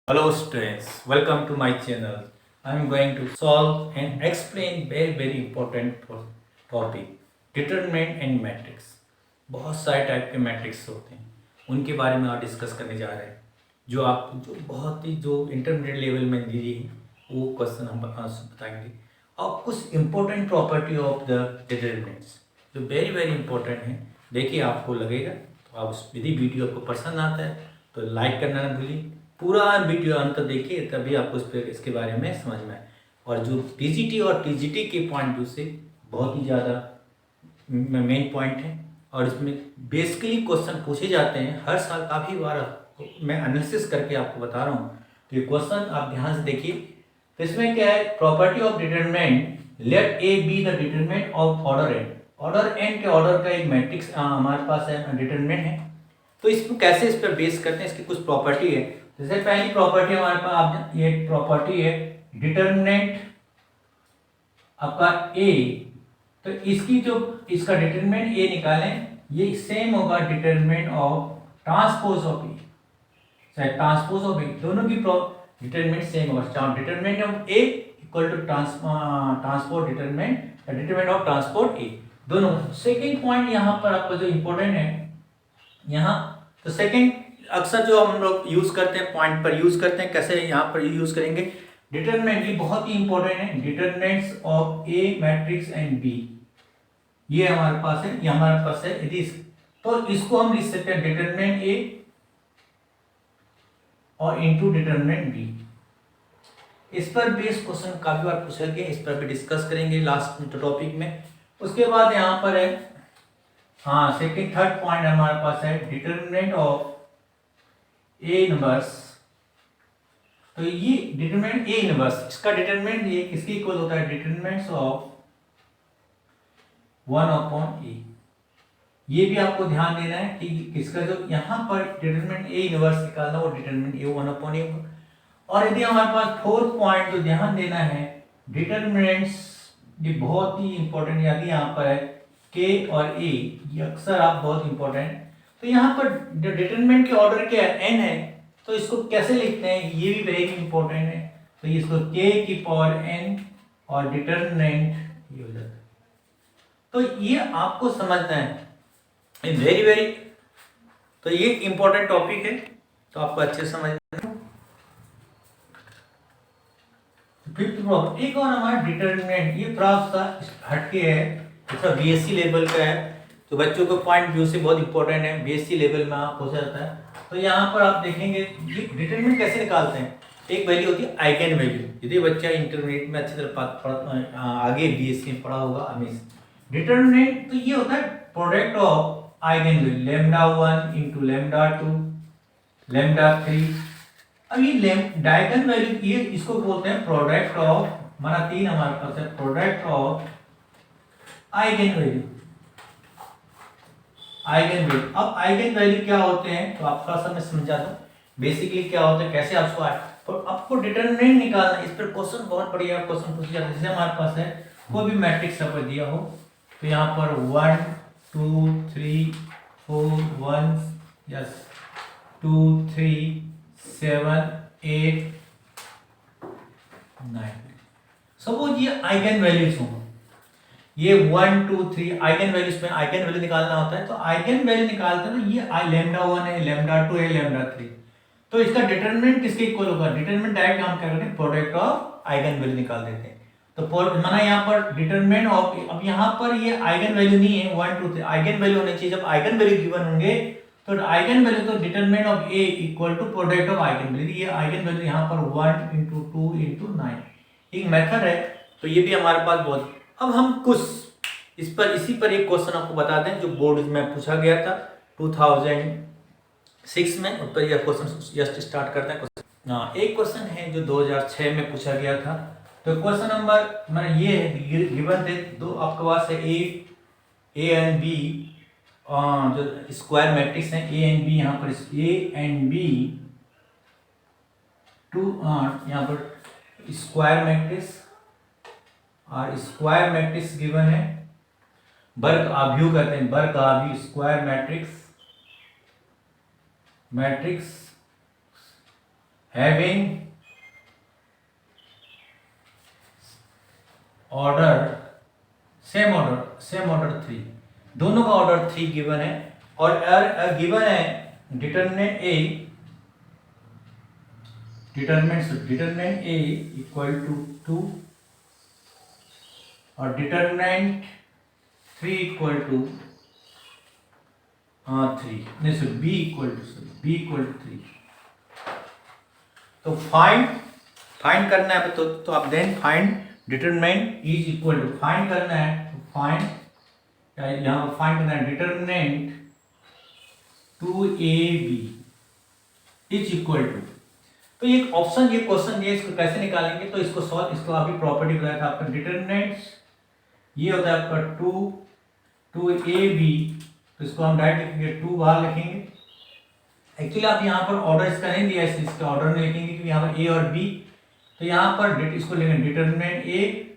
Hello students, welcome to my channel. I am going to solve and explain very important topic determinant and matrix. बहुत सारे type के matrix होते हैं, उनके बारे में आज डिस्कस करने जा रहे हैं। जो बहुत ही जो इंटरमीडिएट लेवल में दी है वो क्वेश्चन हम बताएंगे और कुछ important property of the determinants जो वेरी इंपॉर्टेंट है। देखिए आपको लगेगा, तो आप यदि वीडियो आपको पसंद आता है तो लाइक करना ना भूलिए, पूरा वीडियो अंत देखिए, तभी आपको इसके बारे में समझ में आए। और जो पीजीटी और टीजीटी के पॉइंट व्यू से बहुत ही ज़्यादा मेन पॉइंट है और इसमें बेसिकली क्वेश्चन पूछे जाते हैं हर साल। काफ़ी बार मैं एनालिसिस करके आपको बता रहा हूँ, तो ये क्वेश्चन आप ध्यान से देखिए। तो इसमें क्या है, property of determinant, let A B the determinant of order N. Order N के ऑर्डर का एक मैट्रिक्स हमारे पास है, डिटरमिनेंट है। तो इसमें कैसे इस पर बेस करते हैं, इसकी कुछ प्रॉपर्टी है। जैसे पहली प्रॉपर्टी हमारे पास आप ये प्रॉपर्टी है डिटरमिनेंट आपका ए, तो इसकी जो इसका डिटरमिनेंट ए निकालें, ये सेम होगा determinant of transpose of A, चाहे ट्रांसपोज ऑफ ए, दोनों की डिटरमिनेंट सेम होगा। Determinant of A equal to transpose determinant of transpose A, दोनों। सेकेंड पॉइंट यहाँ पर आपका जो इंपॉर्टेंट है यहाँ, तो सेकेंड अक्सर जो हम लोग यूज करते हैं पॉइंट पर यूज करते हैं, कैसे यहाँ पर यूज करेंगे डिटरमिनेंट, ये बहुत ही इंपॉर्टेंट है। Determinants of A matrix and B, ये हमारे पास है, ये हमारे पास है। यदि तो इसको हम लिख सकते हैं डिटरमिनेंट ए और इनटू डिटरमिनेंट बी। इस पर बेस क्वेश्चन काफी बार पूछा गया, इस पर भी डिस्कस करेंगे लास्ट टॉपिक में। उसके बाद यहाँ पर है, हाँ, सेकेंड थर्ड पॉइंट हमारे पास है डिटरमिनेंट ऑफ ए इनवर्स। तो ये डिटरमिनेंट ए इनवर्स, इसका डिटरमिनेंट ये किसके इक्वल होता है, डिटरमिनेंट्स ऑफ 1/a। ये भी आपको ध्यान देना है कि किसका जो यहाँ पर डिटरमिनेंट ए इनवर्स निकालना, वो डिटरमिनेंट ए 1/a होगा। और यदि हमारे पास फोर्थ पॉइंट जो ध्यान देना है, डिटरमिनेंट्स, ये बहुत ही इंपॉर्टेंट, यदि यहाँ पर है के और ए, ये अक्सर आप बहुत इंपॉर्टेंट। तो यहाँ पर डिटरमिनेंट के ऑर्डर क्या है, एन है, तो इसको कैसे लिखते हैं, ये भी वेरी इंपॉर्टेंट है। तो इसको k की पावर n और डिटरमिनेंट ये हो जाता है। तो ये आपको समझना है, वेरी। तो ये इंपॉर्टेंट टॉपिक है, तो आपको अच्छे समझना है। फिफ्थ प्रॉब्लम, एक और हमारा डिटरमिनेंट, ये थोड़ा सा हटके है, इसका बीएससी लेवल का है, तो बच्चों को पॉइंट व्यू से बहुत इंपॉर्टेंट है, बीएससी लेवल में आप हो जाता है। तो यहाँ पर आप देखेंगे ये डिटरमिनेंट कैसे निकालते हैं। एक वैल्यू होती है आइगन वैल्यू, यदि बच्चा इंटरमीडिएट में अच्छी तरह आगे बीएससी में पढ़ा होगा हमेशा। डिटरमिनेंट तो ये होता है product of eigen value, lambda 1 into lambda 2 lambda 3। अब ये डायगन वैल्यू, ये इसको बोलते हैं प्रोडक्ट ऑफ, माना 3 हमारे पास है, product of eigen value. Eigen value, अब आइगन वैल्यू क्या होते हैं, तो आपका सब मैं समझा दूं बेसिकली क्या होता है, कैसे आपको तो आपको डिटरमिनेंट निकालना। इस पर क्वेश्चन बहुत बढ़िया क्वेश्चन पूछ जाता है। जैसे हमारे पास है कोई भी मैट्रिक्स यहाँ पर दिया हो, तो यहाँ पर 1 2 3 4 1 यस 2 3 7 8 9, सपोज ये आइगन वैल्यूज हों, ये 1 2 3 आइगन वैल्यूज में आइगन वैल्यू निकालना होता है। तो आइगन वैल्यू निकालते हैं, तो ये लैम्डा 1 है, लैम्डा 2 है, लैम्डा 3, तो इसका डिटरमिनेंट किसके इक्वल होगा, डिटरमिनेंट डायरेक्ट हम क्या करते हैं, प्रोडक्ट ऑफ आइगन वैल्यू निकाल देते हैं। तो माना यहाँ पर डिटरमिनेंट ऑफ, अब यहाँ पर ये आइगन वैल्यू नहीं है 1 2 3, आइगन वैल्यू होने चाहिए। जब आइगन वैल्यू गिवन होंगे तो आइगन वैल्यू, तो determinant of A equal to product of eigen value. ये आइगन वैल्यू यहाँ पर 1 इंटू 2 इंटू 9 एक मेथड है, तो ये भी हमारे पास बहुत। अब हम कुछ इसी पर एक क्वेश्चन आपको बता दें जो बोर्ड में पूछा गया था 2006 में, उस पर यह क्वेश्चन जस्ट स्टार्ट करते हैं। हाँ, एक क्वेश्चन है जो 2006 में पूछा गया था। तो क्वेश्चन नंबर मैंने ये है, गिवन थे दो आपके पास है, ए एंड बी, जो स्क्वायर मैट्रिक्स है ए एंड बी, यहाँ पर ए एंड बी टू, यहाँ पर स्क्वायर मैट्रिक्स, और स्क्वायर मैट्रिक्स गिवन है, वर्ग आव्यूह कहते हैं, वर्ग आव्यूह square matrix having order same order 3, दोनों का ऑर्डर 3 गिवन है और गिवन है डिटरमिनेंट ए इक्वल टू 2 और डिटरमिनेंट 3 इक्वल टू 3, नहीं सर बी इक्वल टू 3। तो फाइंड करना है तो आप then find determinant is equal to, find करना है तो फाइंड, यहाँ फाइंड करना है determinant 2ab is equal to, तो ये ऑप्शन ये क्वेश्चन ये इसको कैसे निकालेंगे, तो इसको सॉल्व, इसको अभी प्रॉपर्टी बताया था आपका डिटरमिनेंट ये होता है आपका 2ab, तो इसको हम डायरेक्ट लिखेंगे 2 बाहर लिखेंगे। एक्चुअली आप यहाँ पर ऑर्डर इसका नहीं दिया है, इसका ऑर्डर नहीं लिखेंगे क्योंकि यहाँ पर ए और बी, तो यहाँ पर इसको लिखेंगे determinant A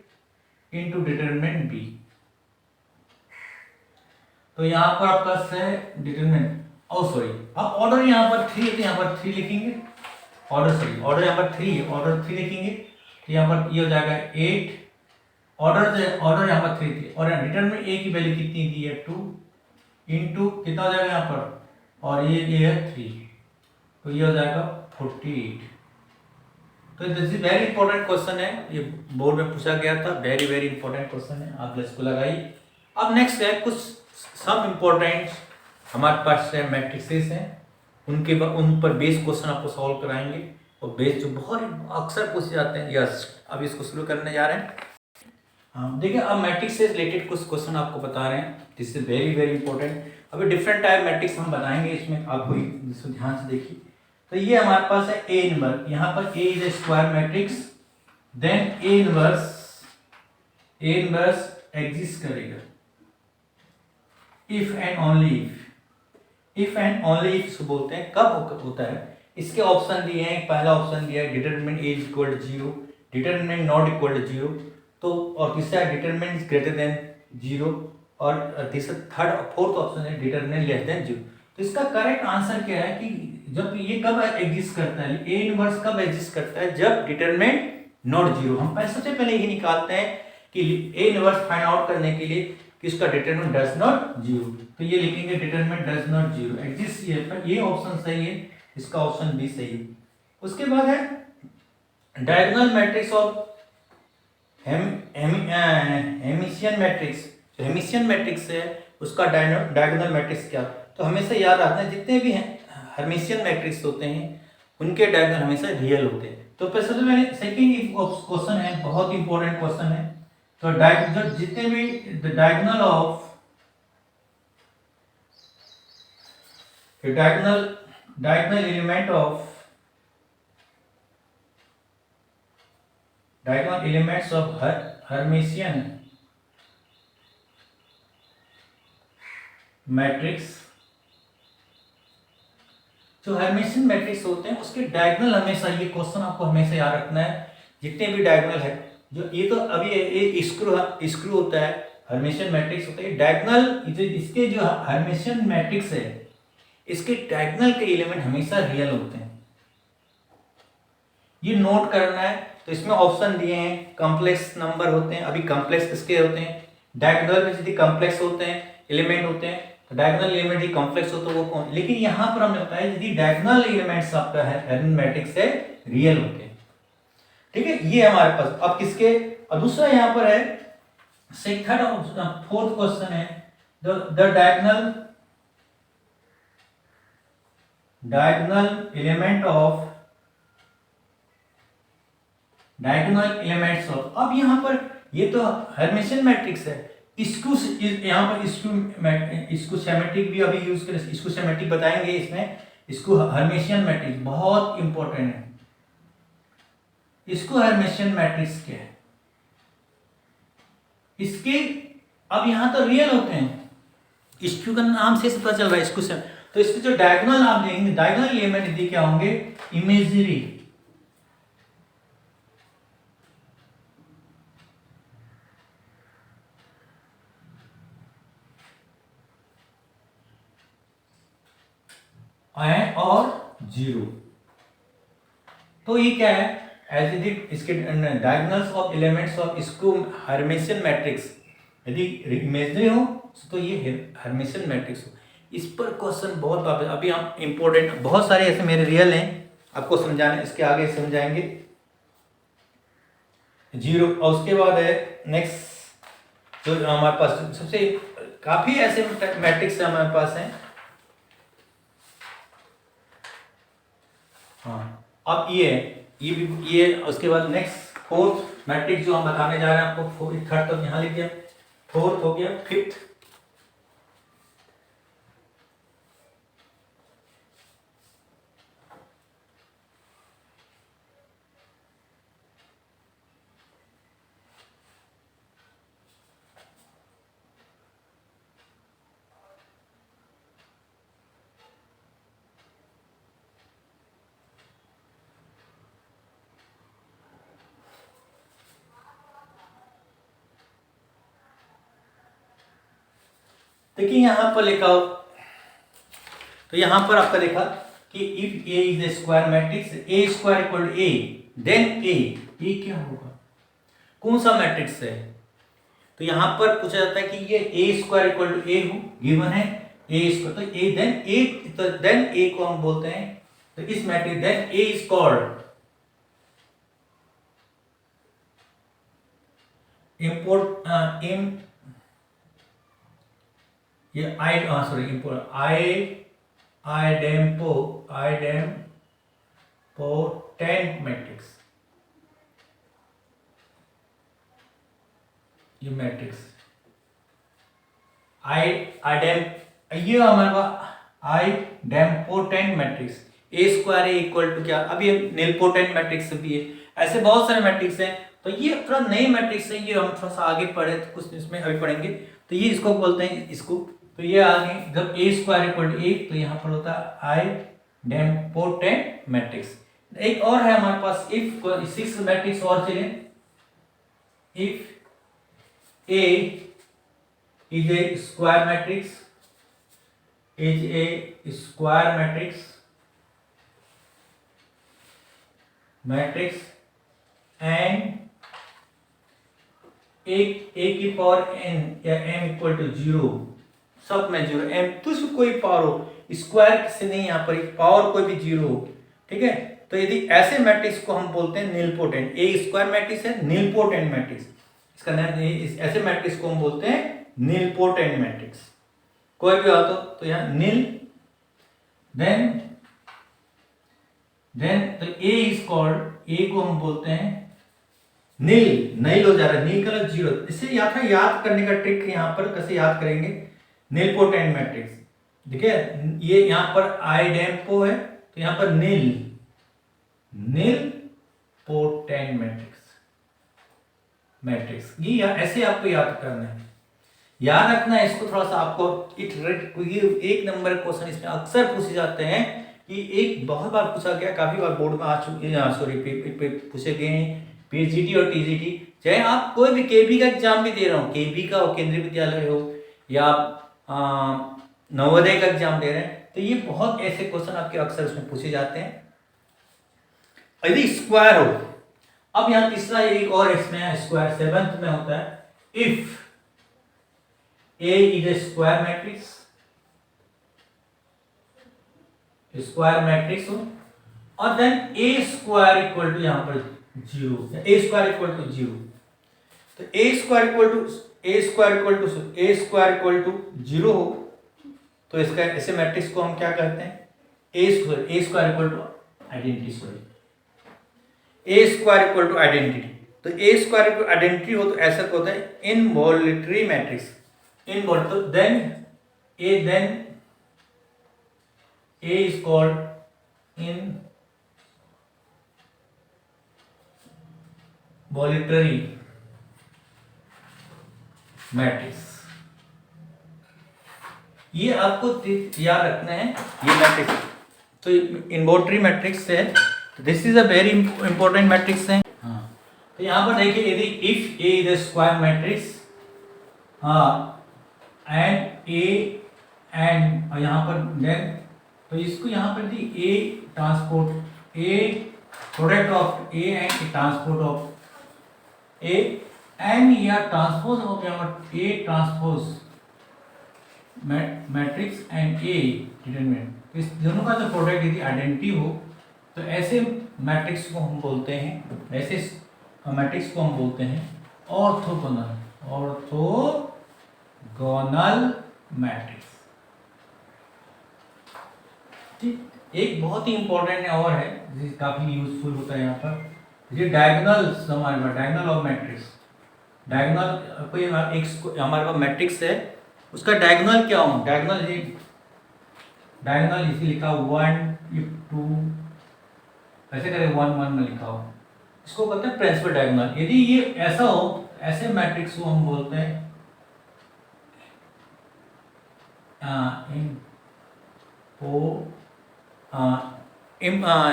into determinant B. तो यहाँ पर आपका है डिटरमिनेंट, सॉरी अब ऑर्डर यहाँ पर 3 है तो यहाँ पर 3 लिखेंगे, ऑर्डर यहाँ पर 3 है, ऑर्डर 3 लिखेंगे तो यहाँ पर ये हो जाएगा 8, ऑर्डर यहाँ पर 3 थी और डिटरमिनेंट ए की वैल्यू कितनी दी है 2 इंटू कितना हो जाएगा यहाँ पर, और ये है 3, तो ये हो जाएगा 48। तो this is very important question है, ये बोर्ड में पूछा गया था, वेरी वेरी इंपॉर्टेंट क्वेश्चन है, आप इसको लगाइए। अब नेक्स्ट है कुछ सम इंपॉर्टेंट हमारे पास है मैट्रिसेस हैं, उन पर बेस क्वेश्चन आपको सॉल्व कराएंगे और बेस जो बहुत अक्सर पूछे जाते हैं। यस, अब इसको शुरू करने जा रहे हैं। हाँ देखिए, अब मैट्रिक्स से रिलेटेड कुछ क्वेश्चन आपको बता रहे हैं, this is very very important. अभी डिफरेंट टाइप मैट्रिक्स हम बनाएंगे, इसमें आपको इसको ध्यान से देखिए। तो ये हमारे पास है ए इनवर्स, यहाँ पर A is a square matrix, then A inverse exist करेगा इफ एंड ओनली इफ इसको बोलते हैं, कब होता है। इसके ऑप्शन दिए हैं, पहला ऑप्शन दिया है determinant A equal to 0, determinant not equal to 0, तो और तीसरा डिटरमिनेंट ग्रेटर देन 0 और तीसरा फोर्थ ऑप्शन है डिटरमिनेंट लेस देन 0। तो इसका करेक्ट आंसर क्या है कि जब ये कब एग्जिस्ट करता है, ए इनवर्स कब एग्जिस्ट करता है, जब डिटरमिनेंट नॉट 0। हम सबसे पहले यही निकालते हैं कि ए इनवर्स फाइंड आउट करने के लिए कि इसका डिटरमिनेंट डज नॉट 0, तो ये लिखेंगे डिटरमिनेंट डज नॉट 0 एग्जिस्ट, ये ऑप्शन सही है, इसका ऑप्शन बी सही है। उसके बाद है डायगोनल मैट्रिक्स ऑफ हेमिशियन मैट्रिक्स। जो हेमिशियन मैट्रिक्स है उसका डायगोनल मैट्रिक्स क्या, तो हमेशा याद रखना है जितने भी हेर्मिशियन मैट्रिक्स होते हैं उनके डायगोनल हमेशा रियल होते हैं। तो सबसे पहले सेकंड क्वेश्चन है, बहुत इंपॉर्टेंट क्वेश्चन है। तो जो जितने भी diagonal of diagonal elements of Hermitian matrix, जो हेर्मिशियन मैट्रिक्स होते हैं उसके डायगोनल हमेशा, ये क्वेश्चन आपको हमेशा याद रखना है, जितने भी डायगोनल है, जो ये तो अभी ये स्क्रू होता है, हेर्मिशियन मैट्रिक्स होता है, डायगोनल इसके जो हेर्मिशियन मैट्रिक्स है इसके डायगोनल के एलिमेंट हमेशा रियल होते हैं, ये नोट करना है। तो इसमें ऑप्शन दिए हैं, कॉम्प्लेक्स नंबर होते हैं, अभी कॉम्प्लेक्स किसके होते हैं, डायगोनल में यदि कॉम्प्लेक्स होते हैं एलिमेंट होते हैं तो डायगोनल एलिमेंट ही कॉम्प्लेक्स होता है वो कौन, लेकिन यहां पर हमने बताया यदि डायगोनल एलिमेंट्स आपका है हेर्मिशियन मैट्रिक्स से रियल होते हैं, ठीक है, ये हमारे पास। अब किसके, और दूसरा यहां पर है फोर्थ क्वेश्चन है द डायगोनल एलिमेंट्स ऑफ, अब यहां पर ये तो हेर्मिशियन मैट्रिक्स है, इसको यहाँ पर इसको सिमेट्रिक भी अभी यूज करें, इसको सिमेट्रिक बताएंगे इसमें, इसको हेर्मिशियन मैट्रिक्स बहुत इंपॉर्टेंट है, इसको हेर्मिशियन मैट्रिक्स क्या है, इसके अब यहां तो रियल होते हैं, इसक्यू का नाम से पता चल रहा है इसको से, तो इसके जो डायगोनल आप देंगे, डायगोनल एलिमेंट यदि क्या होंगे, इमेजिनरी, और 0, तो ये क्या है, एज इट इसके डायगोनल्स ऑफ एलिमेंट्स ऑफ इसको हर्मिशियन मैट्रिक्स, यदि इमेजनरी हो तो ये हर्मिशियन मैट्रिक्स हो। इस पर क्वेश्चन बहुत वापस, अभी हम इंपॉर्टेंट बहुत सारे ऐसे मेरे रियल हैं आपको समझाने, इसके आगे समझाएंगे। जीरो, और उसके बाद है नेक्स्ट जो हमारे पास सबसे काफी ऐसे मैट्रिक्स हमारे पास हैं। हाँ, अब ये उसके बाद नेक्स्ट फोर्थ मैट्रिक्स जो हम बताने जा रहे हैं आपको, थर्ड तो यहाँ लिख दिया, फोर्थ हो गया, फिफ्थ देखिए यहाँ पर लिखा हो, तो यहाँ पर आपका लिखा कि if A is a square matrix, A square equal to A, then A क्या होगा, कौन सा मैट्रिक्स है। तो यहाँ पर पूछा जाता है कि ये ए स्क्वायर इक्वल टू ए हो, गिवन है ए स्क्वायर, तो देन ए को हम बोलते हैं, तो इस matrix then A is called ये आइडेम्पोटेंट मैट्रिक्स, ये मैट्रिक्स ये हमारे पास idempotent matrix, A square A equal to क्या, अब ये नीलपोटेंट मैट्रिक्स भी है, ऐसे बहुत सारे मैट्रिक्स हैं। तो ये थोड़ा नए मैट्रिक्स हैं, ये हम थोड़ा सा आगे पढ़े तो कुछ इसमें अभी पढ़ेंगे। तो ये इसको बोलते हैं इसको, तो ये आगे जब ए स्क्वायर इक्वल टू ए, तो यहाँ पर होता है आइडेम्पोटेंट मैट्रिक्स। एक और है हमारे पास, इफ 6 मैट्रिक्स और चले, if A is a square matrix, is a square matrix and a की पावर n या m इक्वल टू 0, सब में 0, m तो इसमें कोई पावर हो, स्क्वायर से नहीं, यहाँ पर पावर कोई भी 0 हो, ठीक है। तो यदि ऐसे मैट्रिक्स को हम बोलते हैं नीलपोटेंट, ए स्क्वायर मैट्रिक्स है नीलपोटेंट मैट्रिक्स, इसका नाम ऐसे मैट्रिक्स को हम बोलते हैं नीलपोटेंट मैट्रिक्स। कोई भी हो तो यहाँ नील, देन तो ए इज कॉल्ड, ए को हम बोलते हैं नील हो जा रहा है, नील कलर 0, इससे याद करने का ट्रिक यहाँ पर कैसे याद करेंगे, नीलपोटेंट मैट्रिक्स, देखिए ये यहाँ पर आइडेम्पो है, तो यहाँ पर नीलपोटेंट मैट्रिक्स ये ऐसे आपको याद करना है, याद रखना है इसको थोड़ा सा आपको, ये एक नंबर क्वेश्चन इसमें अक्सर पूछे जाते हैं, कि एक बहुत बार पूछा गया, काफी बार बोर्ड में आ चुके, सॉरी पूछे गए हैं पीजीटी और टीजीटी, चाहे आप कोई भी केबी का एग्जाम भी दे रहे हो, केबी का हो, केंद्रीय विद्यालय हो, या नवोदय का एग्जाम दे रहे हैं, तो ये बहुत ऐसे क्वेश्चन आपके अक्सर उसमें पूछे जाते हैं। यदि स्क्वायर हो, अब यहां तीसरा एक और इसमें स्क्वायर 7th में होता है, if A is a square matrix हो, और then A square equal to यहां पर 0, ए स्क्वायर इक्वल टू 0, तो ए स्क्वायर इक्वल टू 0 हो, तो इसका ऐसे मैट्रिक्स को हम क्या कहते हैं, A square equal to identity, A square equal to identity. तो A square equal to identity हो तो ऐसा होता है इनवॉल्यूटरी मैट्रिक्स, तो then A is called involutory matrix. ये आपको याद रखना है, ये मैट्रिक्स तो इनवॉल्यूटरी मैट्रिक्स है, this is a very important matrix है। हाँ, तो यहाँ पर देखिए, यदि if A is a square matrix, हाँ, एंड यहाँ पर देन, तो इसको यहाँ पर दी A transport, A product of A and transpose of A and या transpose of A transpose matrix and A determinant. इस दोनों का जो प्रोडक्ट यदि आइडेंटिटी हो तो ऐसे मैट्रिक्स को हम बोलते हैं, ऐसे मैट्रिक्स को हम बोलते हैं ऑर्थोगोनल मैट्रिक्स। ठीक, एक बहुत ही इंपॉर्टेंट और है जिसे काफी यूजफुल होता है यहाँ पर, ये डायगोनल्स हमारे पास, डायगोनल ऑफ मैट्रिक्स। डायगोनल कोई हमारे पास मैट्रिक्स है, उसका डायगोनल क्या हो, डायगोनल ये डायगोनल इसी लिखा 1 2 ऐसे करें 1 1 में लिखा हो, इसको कहते हैं प्रिंसिपल डायगोनल। यदि ये ऐसा हो, ऐसे मैट्रिक्स को हम बोलते हैं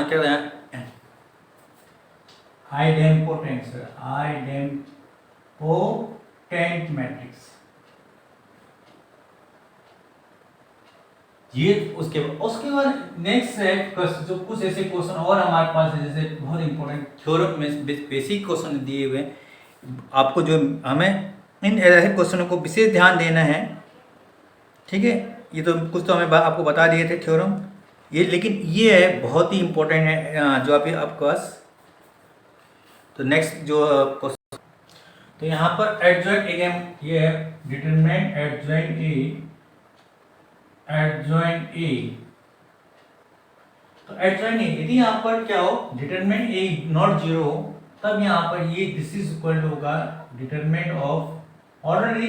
क्या आइडेम्पोटेंट मैट्रिक्स। ये उसके बाद नेक्स्ट है जो कुछ ऐसे क्वेश्चन और हमारे पास है, जैसे बहुत इंपॉर्टेंट थ्योरम में बेसिक क्वेश्चन दिए हुए आपको, जो हमें इन ऐसे क्वेश्चनों को विशेष ध्यान देना है। ठीक है, ये तो कुछ तो हमें आपको बता दिए थे थ्योरम ये, लेकिन ये है बहुत ही इंपॉर्टेंट है जो अभी आपके पास। तो नेक्स्ट जो क्वेश्चन, तो यहाँ पर एडजॉइंट अगेन ये है डिटरमिनेंट एडजॉइंट ए। तो एडजॉइंट ए यदि यहाँ पर क्या हो, डिटरमिनेंट ए नॉट 0 हो, तब यहाँ पर ये दिस इज इक्वल टू होगा डिटरमिनेंट ऑफ ऑर्डर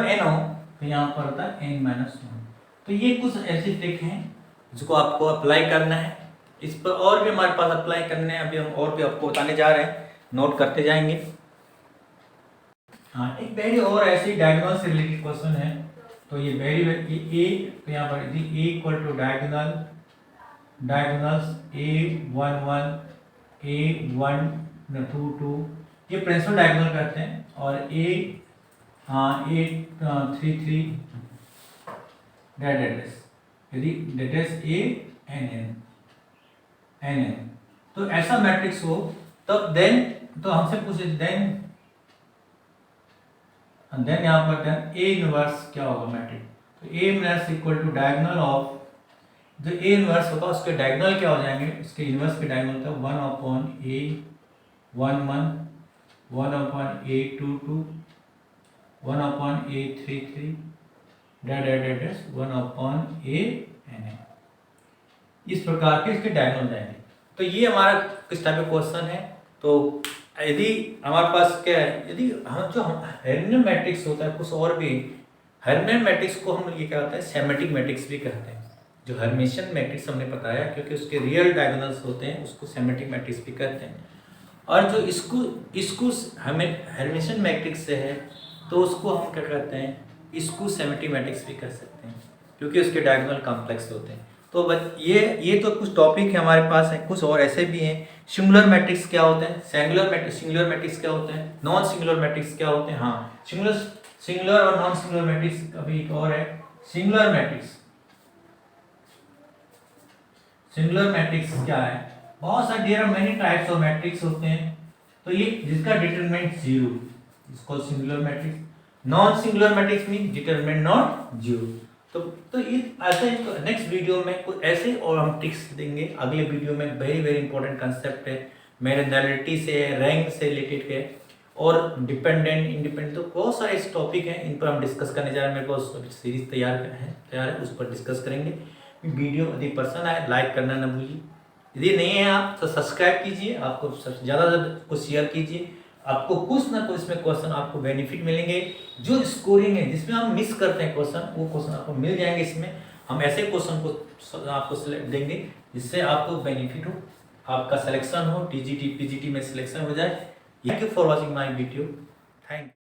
n हो, तो यहाँ पर होता है n-1। तो ये कुछ ऐसे ट्रिक हैं जिसको आपको अप्लाई करना है। इस पर और भी हमारे पास अप्लाई करने हैं, अभी हम और भी आपको बताने जा रहे हैं, नोट करते जाएंगे। हाँ, एक वेरी और ऐसी डायगोनल से रिलेटेड क्वेश्चन है। तो ये वेरी ए, तो यहाँ पर यदि ए equal two diagonals A11 A12 ये प्रिंसिपल डायगोनल करते हैं, और A33 यदि डेट इज ANN। तो ऐसा मैट्रिक्स हो तब देन, तो हमसे पूछे देन यहाँ पर देन A इनवर्स क्या होगा मैट्रिक्स। तो A inverse equal to diagonal of, जो A इनवर्स होगा उसके डायगोनल क्या हो जाएंगे, इसके इनवर्स के डायगोनल था 1/A11 1/A22 1/A33 1/ANN। इस प्रकार के इसके डायगोनल जाएंगे। तो ये हमारा किस टाइप का क्वेश्चन है। तो यदि हमारे पास क्या है, यदि हम जो हेर्मिटियन मैट्रिक्स होता है, कुछ और भी हेर्मिटियन मैट्रिक्स को हम ये क्या होता है सेमेटिक मैट्रिक्स भी कहते हैं। जो हर्मिटियन मैट्रिक्स हमने बताया, क्योंकि उसके रियल डायगोनल्स होते हैं, उसको सेमेटिक मैट्रिक्स भी कहते हैं। और जो इसको हमें हर्मिटियन मैट्रिक्स से है, तो उसको हम क्या कहते हैं, इसको सेमेटिक मैट्रिक्स भी कह सकते हैं, क्योंकि उसके डायगोनल कॉम्प्लेक्स होते हैं। तो ये तो कुछ टॉपिक है हमारे पास है, कुछ और ऐसे भी हैं। सिंगुलर मैट्रिक्स क्या होते हैं, सिंगुलर मैट्रिक्स क्या होते हैं, नॉन सिंगुलर मैट्रिक्स क्या होते हैं। हाँ, सिंगुलर और नॉन सिंगुलर मैट्रिक्स। अभी एक और है सिंगुलर मैट्रिक्स। सिंगुलर मैट्रिक्स क्या है, बहुत सारे there are many types of matrix होते हैं। तो ये जिसका डिटरमिनेंट 0 इसको singular matrix. Non singular matrix mean determinant not 0। तो ये ऐसे नेक्स्ट वीडियो में कुछ ऐसे और हम ट्रिक्स देंगे। अगले वीडियो में वेरी वेरी इंपॉर्टेंट कंसेप्ट है, मेरे नलिटी से, रैंक से रिलेटेड है, और डिपेंडेंट इंडिपेंडेंट, तो बहुत सारे इस टॉपिक हैं, इन पर हम डिस्कस करने जा रहे हैं। मेरे पास सीरीज तैयार है, उस पर डिस्कस करेंगे। वीडियो यदि पसंद आए लाइक करना ना भूलिए, यदि नहीं है आप तो सब्सक्राइब कीजिए, आपको ज़्यादा से ज़्यादा को शेयर कीजिए। आपको कुछ ना कुछ इसमें क्वेश्चन आपको बेनिफिट मिलेंगे। जो स्कोरिंग है जिसमें हम मिस करते हैं क्वेश्चन, वो क्वेश्चन आपको मिल जाएंगे। इसमें हम ऐसे क्वेश्चन को आपको सेलेक्ट देंगे जिससे आपको बेनिफिट हो, आपका सिलेक्शन हो, टीजीटी पीजीटी में सिलेक्शन हो जाए। Thank you for watching my video. Thank you.